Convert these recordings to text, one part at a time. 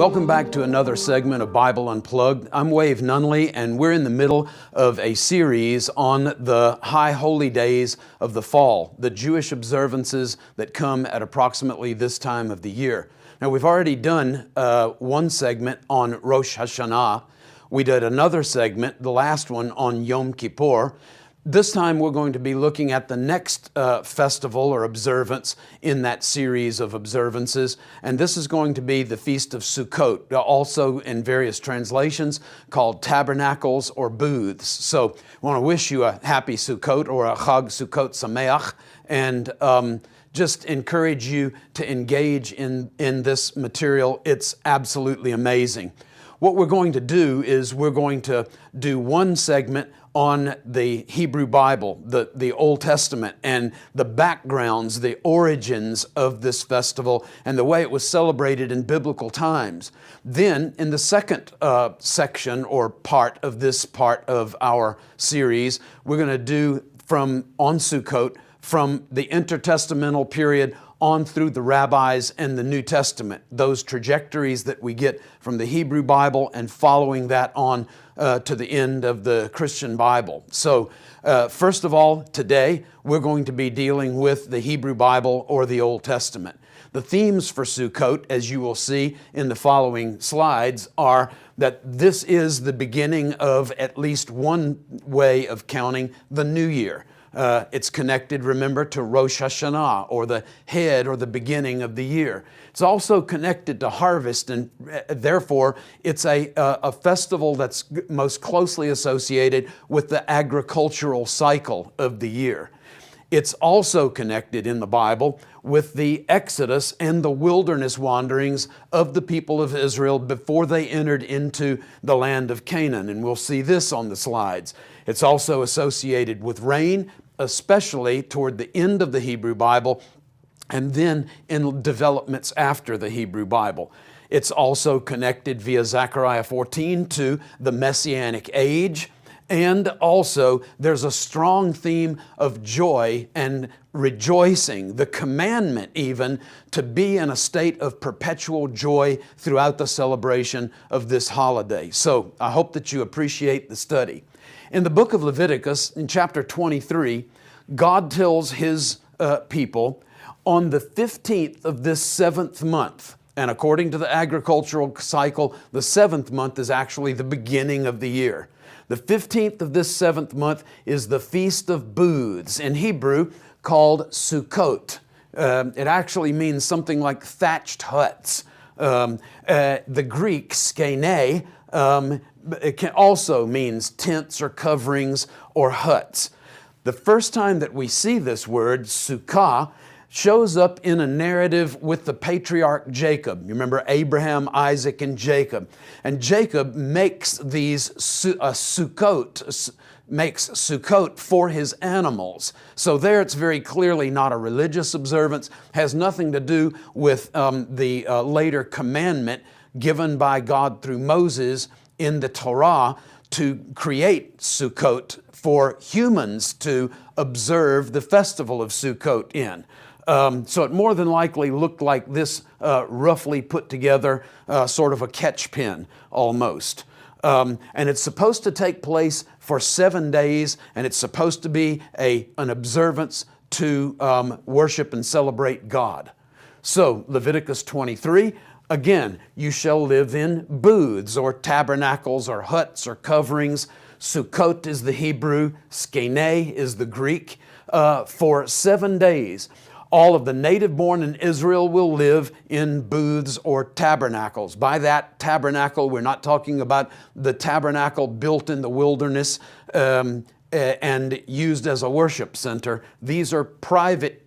Welcome back to another segment of Bible Unplugged. I'm Wave Nunnally, and we're in the middle of a series on the high holy days of the fall, the Jewish observances that come at approximately this time of the year. Now, we've already done one segment on Rosh Hashanah. We did another segment, the last one, on Yom Kippur. This time we're going to be looking at the next festival or observance in that series of observances, and this is going to be the Feast of Sukkot, also in various translations called Tabernacles or Booths. So I want to wish you a happy Sukkot or a Chag Sukkot Sameach, and just encourage you to engage in this material. It's absolutely amazing. What we're going to do is we're going to do one segment on the Hebrew Bible, the Old Testament, and the backgrounds, the origins of this festival, and the way it was celebrated in biblical times. Then, in the second section or part of this part of our series, we're going to do on Sukkot, from the intertestamental period on through the rabbis and the New Testament, those trajectories that we get from the Hebrew Bible and following that on to the end of the Christian Bible. So first of all, today we're going to be dealing with the Hebrew Bible or the Old Testament. The themes for Sukkot, as you will see in the following slides, are that this is the beginning of at least one way of counting the new year. It's connected, remember, to Rosh Hashanah, or the head or the beginning of the year. It's also connected to harvest, and therefore it's a festival that's most closely associated with the agricultural cycle of the year. It's also connected in the Bible with the Exodus and the wilderness wanderings of the people of Israel before they entered into the land of Canaan, and we'll see this on the slides. It's also associated with rain, especially toward the end of the Hebrew Bible, and then in developments after the Hebrew Bible. It's also connected via Zechariah 14 to the Messianic age. And also, there's a strong theme of joy and rejoicing, the commandment even to be in a state of perpetual joy throughout the celebration of this holiday. So I hope that you appreciate the study. In the book of Leviticus, in chapter 23, God tells His people, on the 15th of this 7th month, and according to the agricultural cycle, the 7th month is actually the beginning of the year. The 15th of this 7th month is the Feast of Booths, in Hebrew called Sukkot. It actually means something like thatched huts. The Greek, skene, it can also means tents or coverings or huts. The first time that we see this word, sukkah, shows up in a narrative with the patriarch Jacob. You remember Abraham, Isaac, and Jacob. And Jacob makes makes Sukkot for his animals. So there it's very clearly not a religious observance, has nothing to do with the later commandment given by God through Moses in the Torah to create Sukkot for humans to observe the festival of Sukkot in. So it more than likely looked like this roughly put together sort of a catch pin almost. And it's supposed to take place for 7 days, and it's supposed to be an observance to worship and celebrate God. So Leviticus 23, again, you shall live in booths or tabernacles or huts or coverings. Sukkot is the Hebrew, skene is the Greek, for 7 days. All of the native born in Israel will live in booths or tabernacles. By that tabernacle, we're not talking about the tabernacle built in the wilderness and used as a worship center. These are private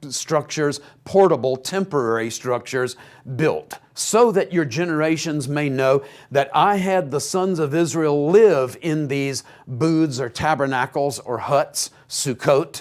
structures, portable, temporary structures built, so that your generations may know that I had the sons of Israel live in these booths or tabernacles or huts, Sukkot,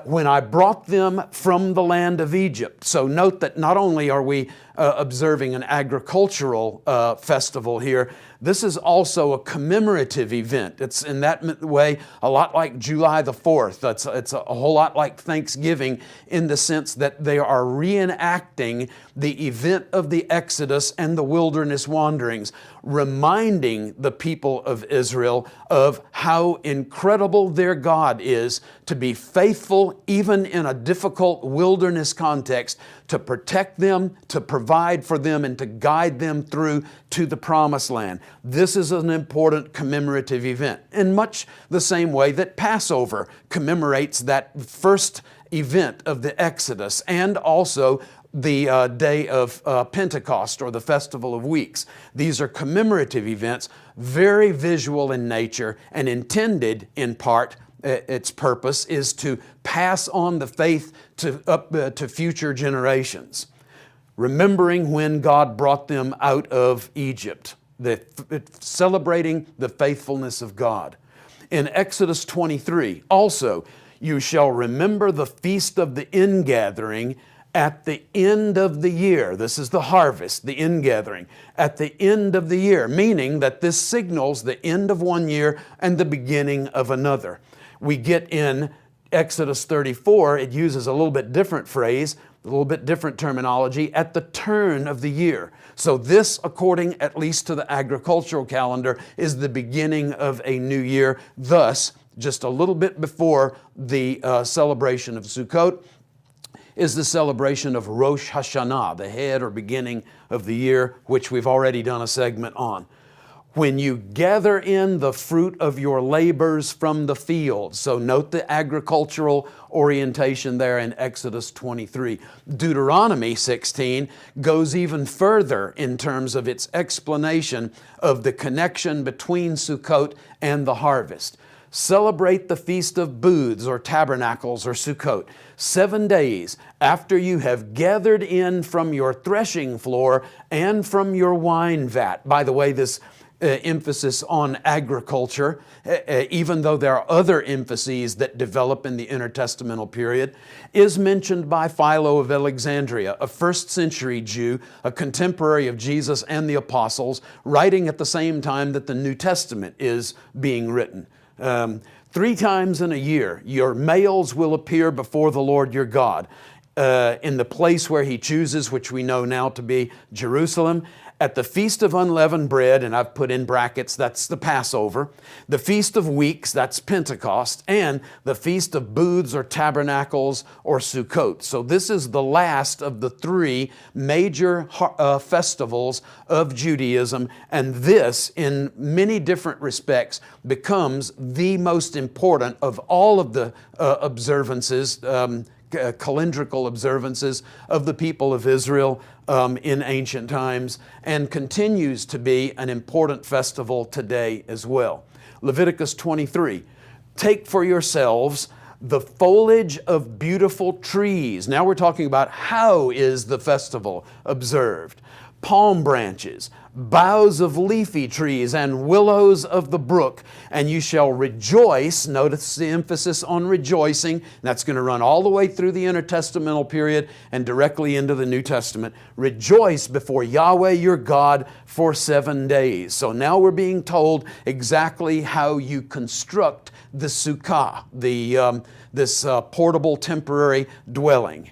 when I brought them from the land of Egypt. So note that not only are we observing an agricultural festival here, this is also a commemorative event. It's in that way a lot like July the 4th. It's a whole lot like Thanksgiving in the sense that they are reenacting the event of the Exodus and the wilderness wanderings, reminding the people of Israel of how incredible their God is to be faithful even in a difficult wilderness context, to protect them, to provide for them, and to guide them through to the promised land. This is an important commemorative event in much the same way that Passover commemorates that first event of the Exodus, and also the day of Pentecost, or the Festival of Weeks. These are commemorative events, very visual in nature, and intended in part, its purpose is to pass on the faith to future generations, remembering when God brought them out of Egypt, celebrating the faithfulness of God. In Exodus 23, also, you shall remember the feast of the ingathering at the end of the year. This is the harvest, the ingathering, at the end of the year, meaning that this signals the end of one year and the beginning of another. We get in Exodus 34, it uses a little bit different phrase, a little bit different terminology, at the turn of the year. So this, according at least to the agricultural calendar, is the beginning of a new year. Thus, just a little bit before the celebration of Sukkot is the celebration of Rosh Hashanah, the head or beginning of the year, which we've already done a segment on. When you gather in the fruit of your labors from the field. So note the agricultural orientation there in Exodus 23. Deuteronomy 16 goes even further in terms of its explanation of the connection between Sukkot and the harvest. Celebrate the Feast of Booths, or Tabernacles, or Sukkot, 7 days after you have gathered in from your threshing floor and from your wine vat. By the way, this emphasis on agriculture, even though there are other emphases that develop in the intertestamental period, is mentioned by Philo of Alexandria, a first century Jew, a contemporary of Jesus and the apostles, writing at the same time that the New Testament is being written. 3 times in a year, your males will appear before the Lord your God in the place where He chooses, which we know now to be Jerusalem, at the Feast of Unleavened Bread, and I've put in brackets, that's the Passover, the Feast of Weeks, that's Pentecost, and the Feast of Booths or Tabernacles or Sukkot. So this is the last of the 3 major festivals of Judaism, and this, in many different respects, becomes the most important of all of the observances, calendrical observances of the people of Israel in ancient times, and continues to be an important festival today as well. Leviticus 23, take for yourselves the foliage of beautiful trees. Now we're talking about how is the festival observed. Palm branches, boughs of leafy trees, and willows of the brook, and you shall rejoice. Notice the emphasis on rejoicing. That's going to run all the way through the intertestamental period and directly into the New Testament. Rejoice before Yahweh your God for 7 days. So now we're being told exactly how you construct the sukkah, this portable temporary dwelling.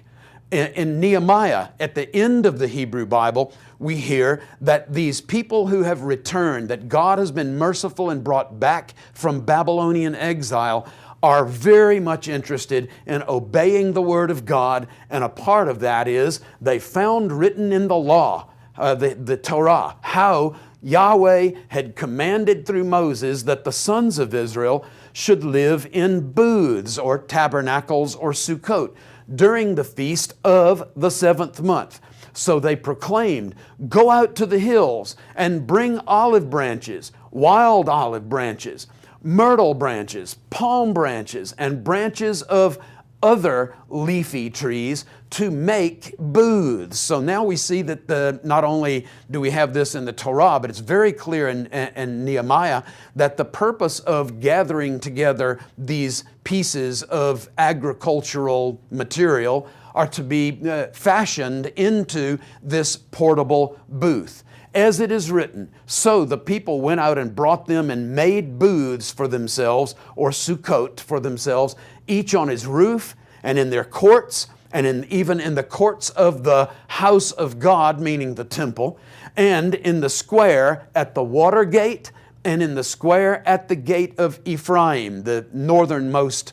In Nehemiah, at the end of the Hebrew Bible, we hear that these people who have returned, that God has been merciful and brought back from Babylonian exile, are very much interested in obeying the Word of God, and a part of that is they found written in the law, the Torah, how Yahweh had commanded through Moses that the sons of Israel should live in booths or tabernacles or Sukkot during the feast of the 7th month. So they proclaimed, go out to the hills and bring olive branches, wild olive branches, myrtle branches, palm branches, and branches of other leafy trees to make booths. So now we see that not only do we have this in the Torah, but it's very clear in Nehemiah that the purpose of gathering together these pieces of agricultural material are to be fashioned into this portable booth. as it is written, so the people went out and brought them and made booths for themselves, or Sukkot for themselves, each on his roof and in their courts, and even in the courts of the house of God, meaning the temple, and in the square at the water gate, and in the square at the gate of Ephraim, the northernmost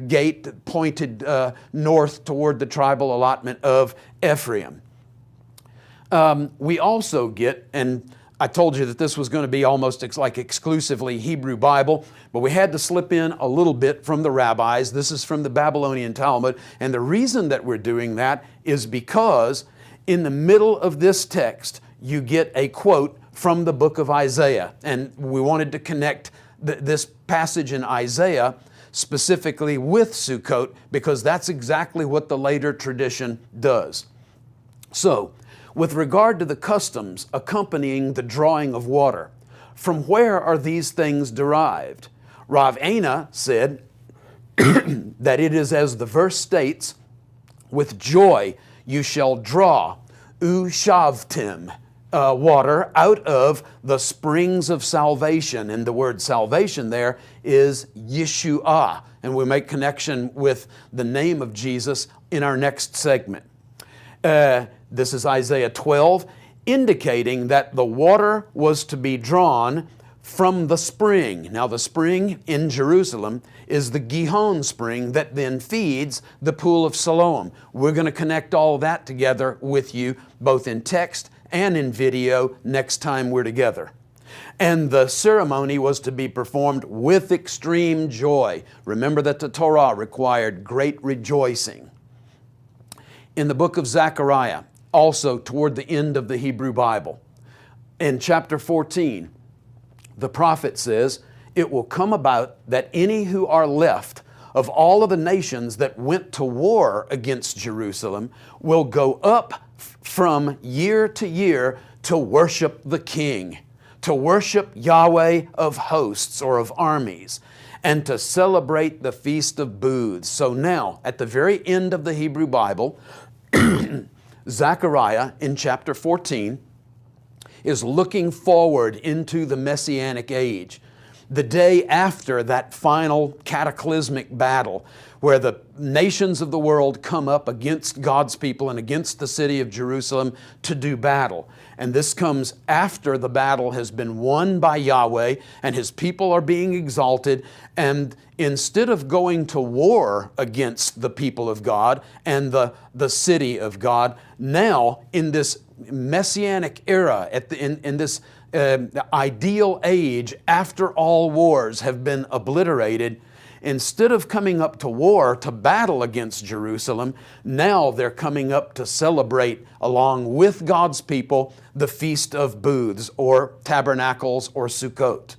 gate pointed north toward the tribal allotment of Ephraim. We also get, and I told you that this was going to be almost like exclusively Hebrew Bible, but we had to slip in a little bit from the rabbis. This is from the Babylonian Talmud, and the reason that we're doing that is because in the middle of this text, you get a quote from the book of Isaiah, and we wanted to connect this passage in Isaiah specifically with Sukkot, because that's exactly what the later tradition does. So, with regard to the customs accompanying the drawing of water, from where are these things derived? Rav Ana said that it is as the verse states, with joy you shall draw, ushavtim, water out of the springs of salvation. And the word salvation there is Yeshua. And we make connection with the name of Jesus in our next segment. This is Isaiah 12, indicating that the water was to be drawn from the spring. Now the spring in Jerusalem is the Gihon spring that then feeds the pool of Siloam. We're going to connect all that together with you, both in text and in video, next time we're together. And the ceremony was to be performed with extreme joy. Remember that the Torah required great rejoicing. In the book of Zechariah, also toward the end of the Hebrew Bible, in chapter 14, the prophet says, "It will come about that any who are left of all of the nations that went to war against Jerusalem will go up from year to year to worship the King, to worship Yahweh of hosts or of armies, and to celebrate the Feast of Booths." So now, at the very end of the Hebrew Bible, Zechariah in chapter 14 is looking forward into the Messianic age, the day after that final cataclysmic battle where the nations of the world come up against God's people and against the city of Jerusalem to do battle. And this comes after the battle has been won by Yahweh and His people are being exalted. And instead of going to war against the people of God and the city of God, now in this Messianic era, in this ideal age after all wars have been obliterated, instead of coming up to war, to battle against Jerusalem, now they're coming up to celebrate, along with God's people, the Feast of Booths, or Tabernacles, or Sukkot.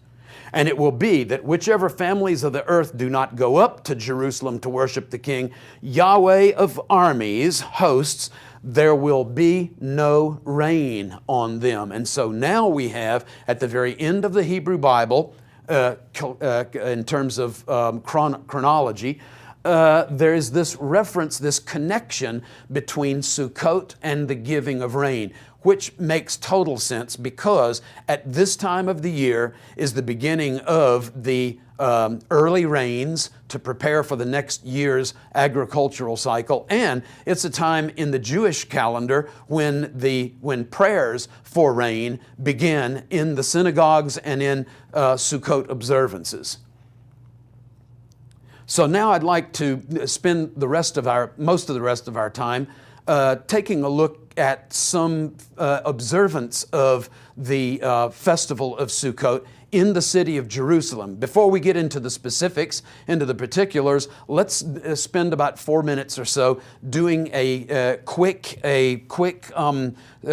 And it will be that whichever families of the earth do not go up to Jerusalem to worship the King, Yahweh of armies, hosts, there will be no rain on them. And so now we have, at the very end of the Hebrew Bible, in terms of chronology, there is this reference, this connection between Sukkot and the giving of rain, which makes total sense because at this time of the year is the beginning of the early rains to prepare for the next year's agricultural cycle, and it's a time in the Jewish calendar when prayers for rain begin in the synagogues and in Sukkot observances. So now I'd like to spend most of the rest of our time taking a look at some observance of the festival of Sukkot in the city of Jerusalem. Before we get into the specifics, into the particulars, let's spend about 4 minutes or so doing a quick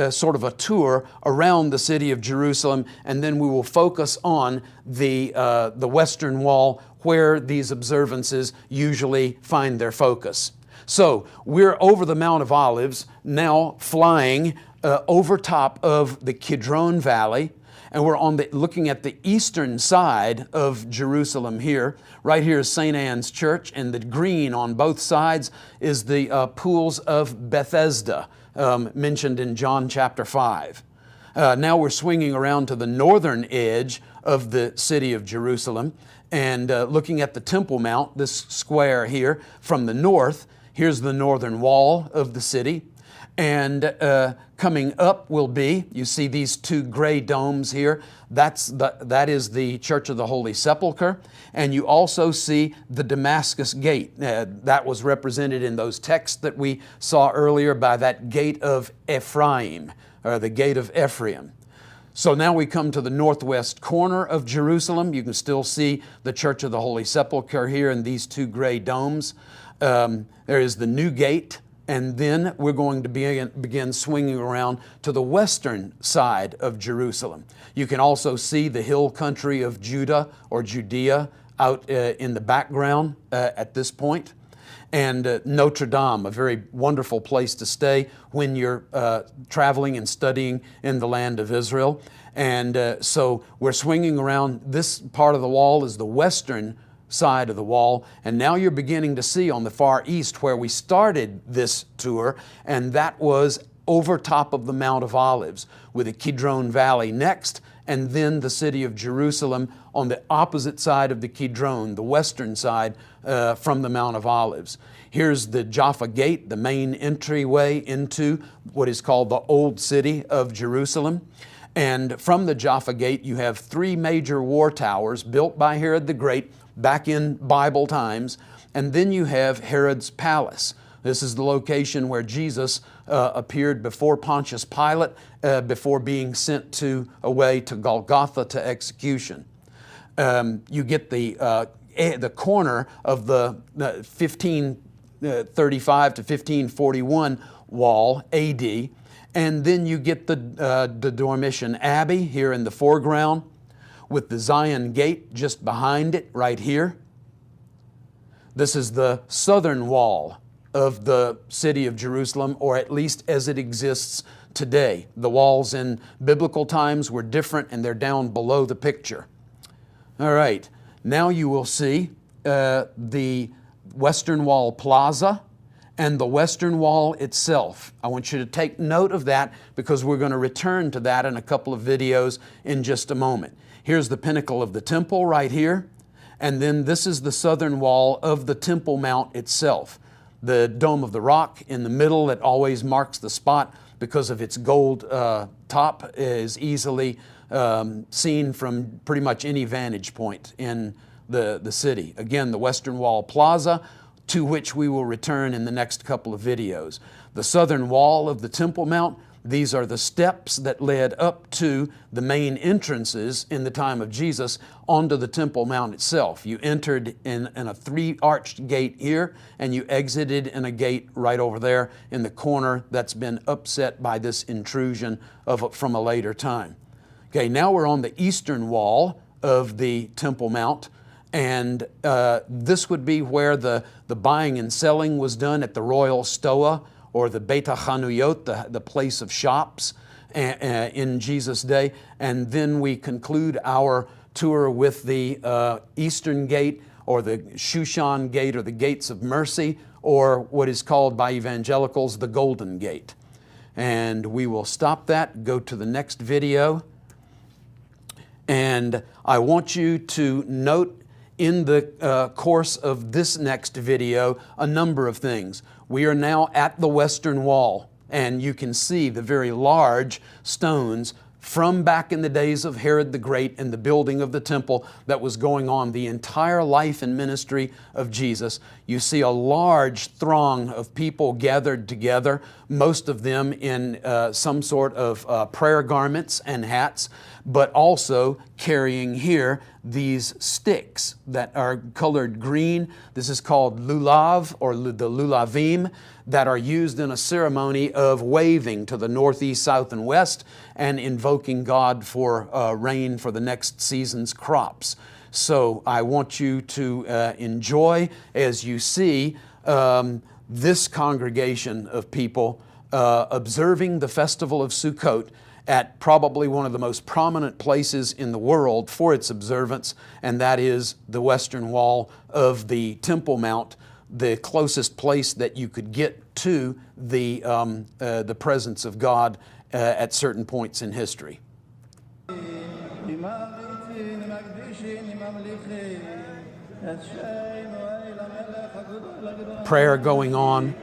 sort of a tour around the city of Jerusalem, and then we will focus on the Western Wall, where these observances usually find their focus. So we're over the Mount of Olives, now flying over top of the Kidron Valley, and we're looking at the eastern side of Jerusalem here. Right here is St. Anne's Church, and the green on both sides is the pools of Bethesda, mentioned in John chapter 5. Now we're swinging around to the northern edge of the city of Jerusalem and looking at the Temple Mount, this square here from the north. Here's the northern wall of the city. And coming up will be, you see these two gray domes here, that is the Church of the Holy Sepulchre. And you also see the Damascus Gate. That was represented in those texts that we saw earlier by that gate of Ephraim, or the gate of Ephraim. So now we come to the northwest corner of Jerusalem. You can still see the Church of the Holy Sepulchre here in these two gray domes. There is the new gate. And then we're going to begin swinging around to the western side of Jerusalem. You can also see the hill country of Judah or Judea out in the background at this point. And Notre Dame, a very wonderful place to stay when you're traveling and studying in the land of Israel. And so we're swinging around. This part of the wall is the western side of the wall, and now you're beginning to see on the far east where we started this tour, and that was over top of the Mount of Olives with the Kidron Valley next, and then the city of Jerusalem on the opposite side of the Kidron, the western side from the Mount of Olives. Here's the Jaffa Gate, the main entryway into what is called the Old City of Jerusalem. And from the Jaffa Gate, you have three major war towers built by Herod the Great back in Bible times. And then you have Herod's palace. This is the location where Jesus appeared before Pontius Pilate before being sent away to Golgotha to execution. You get the corner of the 1535 to 1541 wall AD, and then you get the Dormition Abbey here in the foreground, with the Zion Gate just behind it right here. This is the southern wall of the city of Jerusalem, or at least as it exists today. The walls in biblical times were different, and they're down below the picture. All right, now you will see the Western Wall Plaza and the Western Wall itself. I want you to take note of that because we're going to return to that in a couple of videos in just a moment. Here's the pinnacle of the temple right here. And then this is the southern wall of the Temple Mount itself. The Dome of the Rock in the middle that always marks the spot because of its gold top is easily seen from pretty much any vantage point in the city. Again, the Western Wall Plaza, to which we will return in the next couple of videos. The southern wall of the Temple Mount, these are the steps that led up to the main entrances in the time of Jesus onto the Temple Mount itself. You entered in a three-arched gate here, and you exited in a gate right over there in the corner that's been upset by this intrusion from a later time. Okay, now we're on the eastern wall of the Temple Mount, and this would be where the buying and selling was done at the Royal Stoa, or the Beit HaChanuyot, the place of shops in Jesus' day. And then we conclude our tour with the Eastern Gate, or the Shushan Gate, or the Gates of Mercy, or what is called by evangelicals the Golden Gate. And we will stop that, go to the next video. And I want you to note in the course of this next video a number of things. We are now at the Western Wall, and you can see the very large stones from back in the days of Herod the Great and the building of the temple that was going on the entire life and ministry of Jesus. You see a large throng of people gathered together, most of them in some sort of prayer garments and hats, but also carrying here these sticks that are colored green. This is called lulav, or the lulavim, that are used in a ceremony of waving to the north, east, south, and west, and invoking God for rain for the next season's crops. So I want you to enjoy as you see this congregation of people observing the festival of Sukkot at probably one of the most prominent places in the world for its observance, and that is the Western Wall of the Temple Mount, the closest place that you could get to the presence of God at certain points in history. Prayer going on,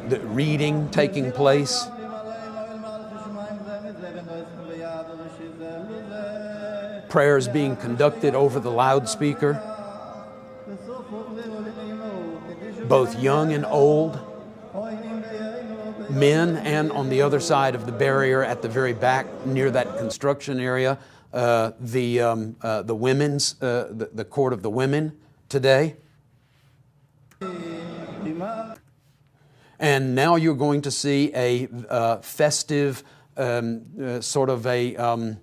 the reading taking place. Prayers being conducted over the loudspeaker. Both young and old, men, and on the other side of the barrier at the very back near that construction area, the women's, the court of the women today. And now you're going to see a festive sort of a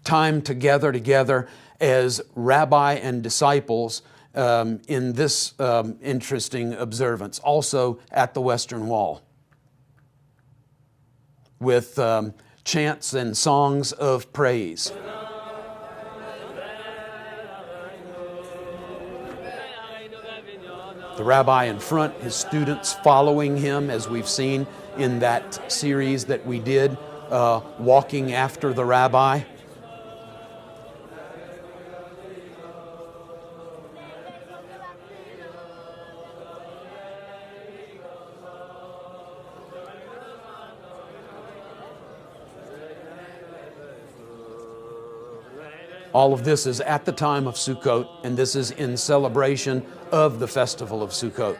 time together as rabbi and disciples in this interesting observance, also at the Western Wall, with chants and songs of praise. The rabbi in front, his students following him, as we've seen in that series that we did, walking after the rabbi. All of this is at the time of Sukkot, and this is in celebration of the festival of Sukkot.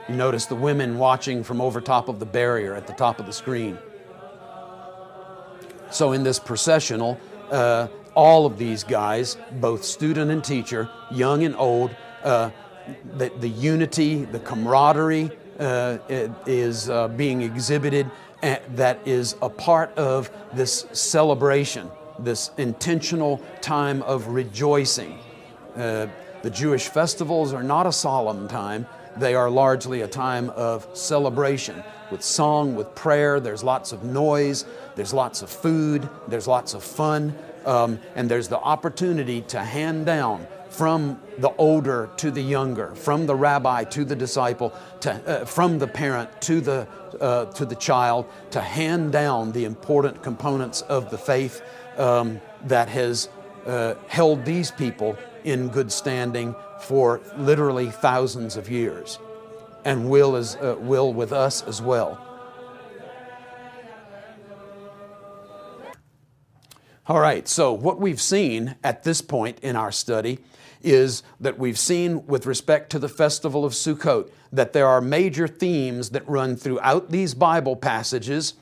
You notice the women watching from over top of the barrier at the top of the screen. So in this processional, all of these guys, both student and teacher, young and old, the unity, the camaraderie is being exhibited. That is a part of this celebration, this intentional time of rejoicing. The Jewish festivals are not a solemn time. They are largely a time of celebration with song, with prayer. There's lots of noise, there's lots of food, there's lots of fun, and there's the opportunity to hand down from the older to the younger, from the rabbi to the disciple, from the parent to the child, to hand down the important components of the faith that has held these people in good standing for literally thousands of years, and will with us as well. All right, so what we've seen at this point in our study is that we've seen, with respect to the festival of Sukkot, that there are major themes that run throughout these Bible passages,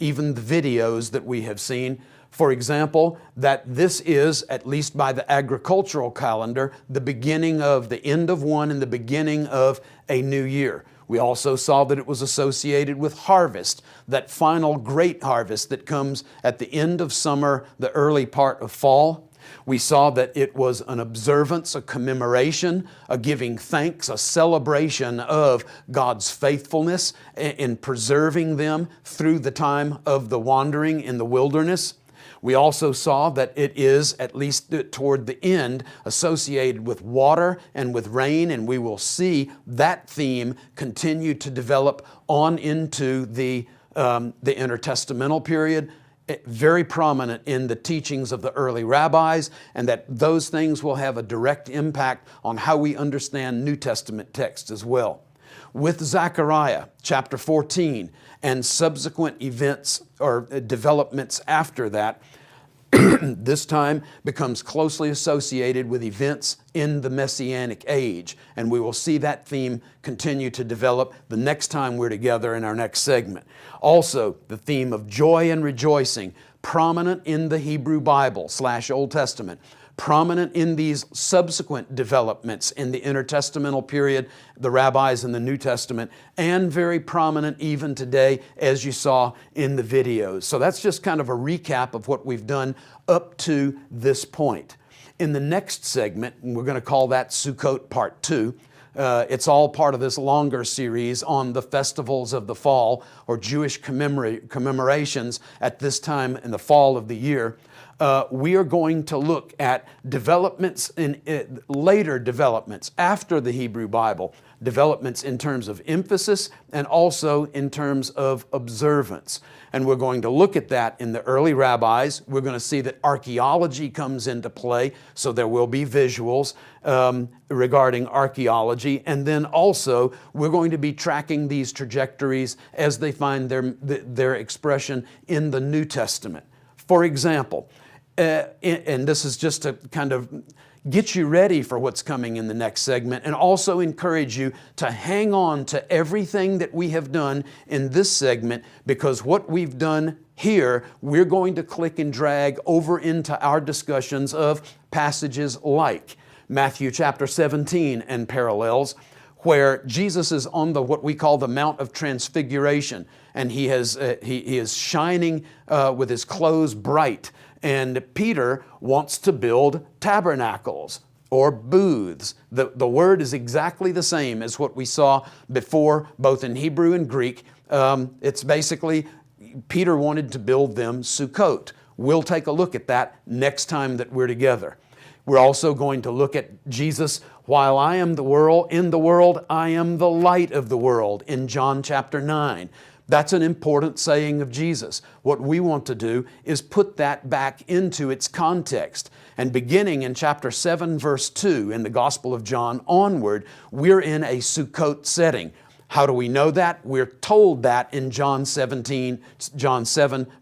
even the videos that we have seen. For example, that this is, at least by the agricultural calendar, the beginning of the end of one and the beginning of a new year. We also saw that it was associated with harvest, that final great harvest that comes at the end of summer, the early part of fall. We saw that it was an observance, a commemoration, a giving thanks, a celebration of God's faithfulness in preserving them through the time of the wandering in the wilderness. We also saw that it is, at least toward the end, associated with water and with rain, and we will see that theme continue to develop on into the intertestamental period, very prominent in the teachings of the early rabbis, and that those things will have a direct impact on how we understand New Testament texts as well. With Zechariah chapter 14 and subsequent events or developments after that, this time becomes closely associated with events in the Messianic age, and we will see that theme continue to develop the next time we're together in our next segment. Also, the theme of joy and rejoicing, prominent in the Hebrew Bible / Old Testament, prominent in these subsequent developments in the intertestamental period, the rabbis in the New Testament, and very prominent even today, as you saw in the videos. So that's just kind of a recap of what we've done up to this point. In the next segment, we're going to call that Sukkot Part 2. It's all part of this longer series on the festivals of the fall, or Jewish commemorations at this time in the fall of the year. we are going to look at developments later developments after the Hebrew Bible, developments in terms of emphasis and also in terms of observance. And we're going to look at that in the early rabbis. We're going to see that archaeology comes into play, so there will be visuals regarding archaeology. And then also, we're going to be tracking these trajectories as they find their expression in the New Testament. For example, and this is just to kind of get you ready for what's coming in the next segment, and also encourage you to hang on to everything that we have done in this segment, because what we've done here, we're going to click and drag over into our discussions of passages like Matthew chapter 17 and parallels, where Jesus is on what we call the Mount of Transfiguration, and he is shining with his clothes bright. And Peter wants to build tabernacles or booths. The word is exactly the same as what we saw before, both in Hebrew and Greek. It's basically, Peter wanted to build them Sukkot. We'll take a look at that next time that we're together. We're also going to look at Jesus, while I am in the world, I am the light of the world, in John chapter 9. That's an important saying of Jesus. What we want to do is put that back into its context. And beginning in chapter 7, verse 2, in the Gospel of John onward, we're in a Sukkot setting. How do we know that? We're told that in John 7,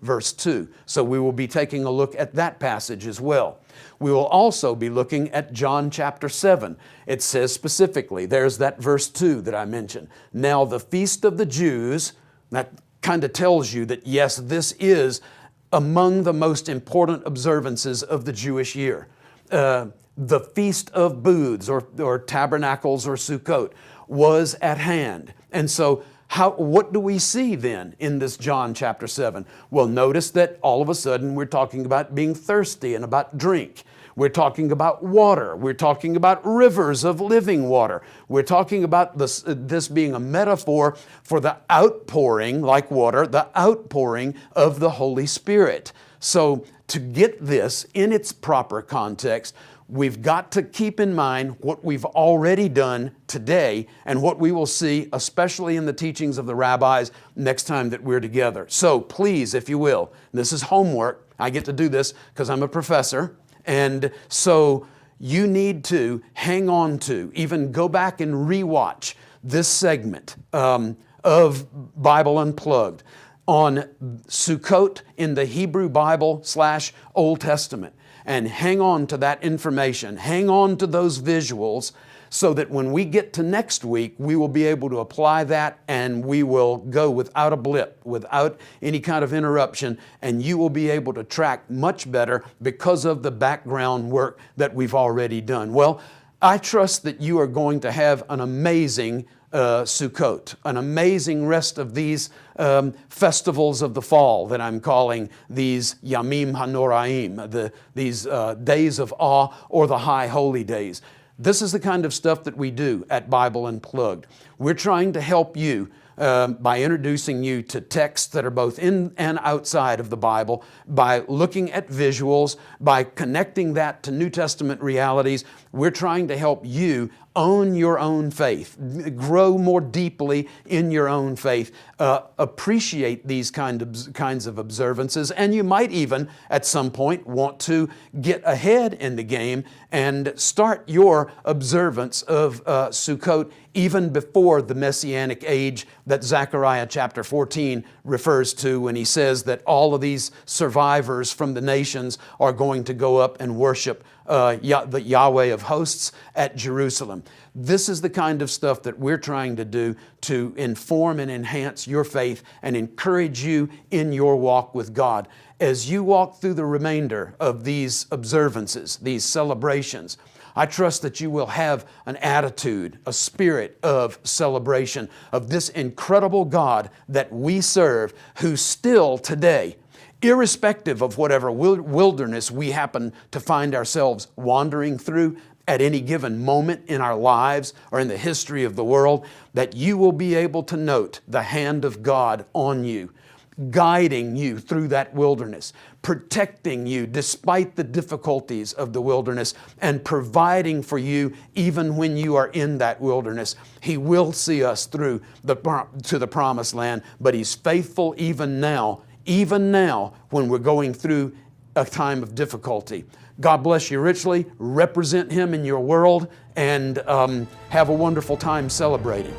verse 2. So we will be taking a look at that passage as well. We will also be looking at John chapter 7. It says specifically, there's that verse 2 that I mentioned. Now the feast of the Jews, that kind of tells you that, yes, this is among the most important observances of the Jewish year. The Feast of Booths or Tabernacles or Sukkot was at hand. And so what do we see then in this John chapter 7? Well, notice that all of a sudden we're talking about being thirsty and about drink. We're talking about water. We're talking about rivers of living water. We're talking about this being a metaphor for the outpouring, like water, the outpouring of the Holy Spirit. So to get this in its proper context, we've got to keep in mind what we've already done today and what we will see, especially in the teachings of the rabbis, next time that we're together. So please, if you will, this is homework. I get to do this because I'm a professor. And so you need to hang on to, even go back and rewatch this segment of Bible Unplugged on Sukkot in the Hebrew Bible / Old Testament. And hang on to that information, hang on to those visuals, so that when we get to next week, we will be able to apply that and we will go without a blip, without any kind of interruption, and you will be able to track much better because of the background work that we've already done. Well, I trust that you are going to have an amazing Sukkot, an amazing rest of these festivals of the fall that I'm calling these Yamim HaNoraim, these days of awe or the high holy days. This is the kind of stuff that we do at Bible Unplugged. We're trying to help you by introducing you to texts that are both in and outside of the Bible, by looking at visuals, by connecting that to New Testament realities. We're trying to help you own your own faith, grow more deeply in your own faith, appreciate these kinds of observances, and you might even at some point want to get ahead in the game and start your observance of Sukkot even before the Messianic age that Zechariah chapter 14 refers to when he says that all of these survivors from the nations are going to go up and worship the Yahweh of hosts at Jerusalem. This is the kind of stuff that we're trying to do to inform and enhance your faith and encourage you in your walk with God. As you walk through the remainder of these observances, these celebrations, I trust that you will have an attitude, a spirit of celebration of this incredible God that we serve, who still today, irrespective of whatever wilderness we happen to find ourselves wandering through at any given moment in our lives or in the history of the world, that you will be able to note the hand of God on you. guiding you through that wilderness, protecting you despite the difficulties of the wilderness, and providing for you even when you are in that wilderness. He will see us through to the promised land, but He's faithful even now when we're going through a time of difficulty. God bless you richly. Represent Him in your world, and have a wonderful time celebrating.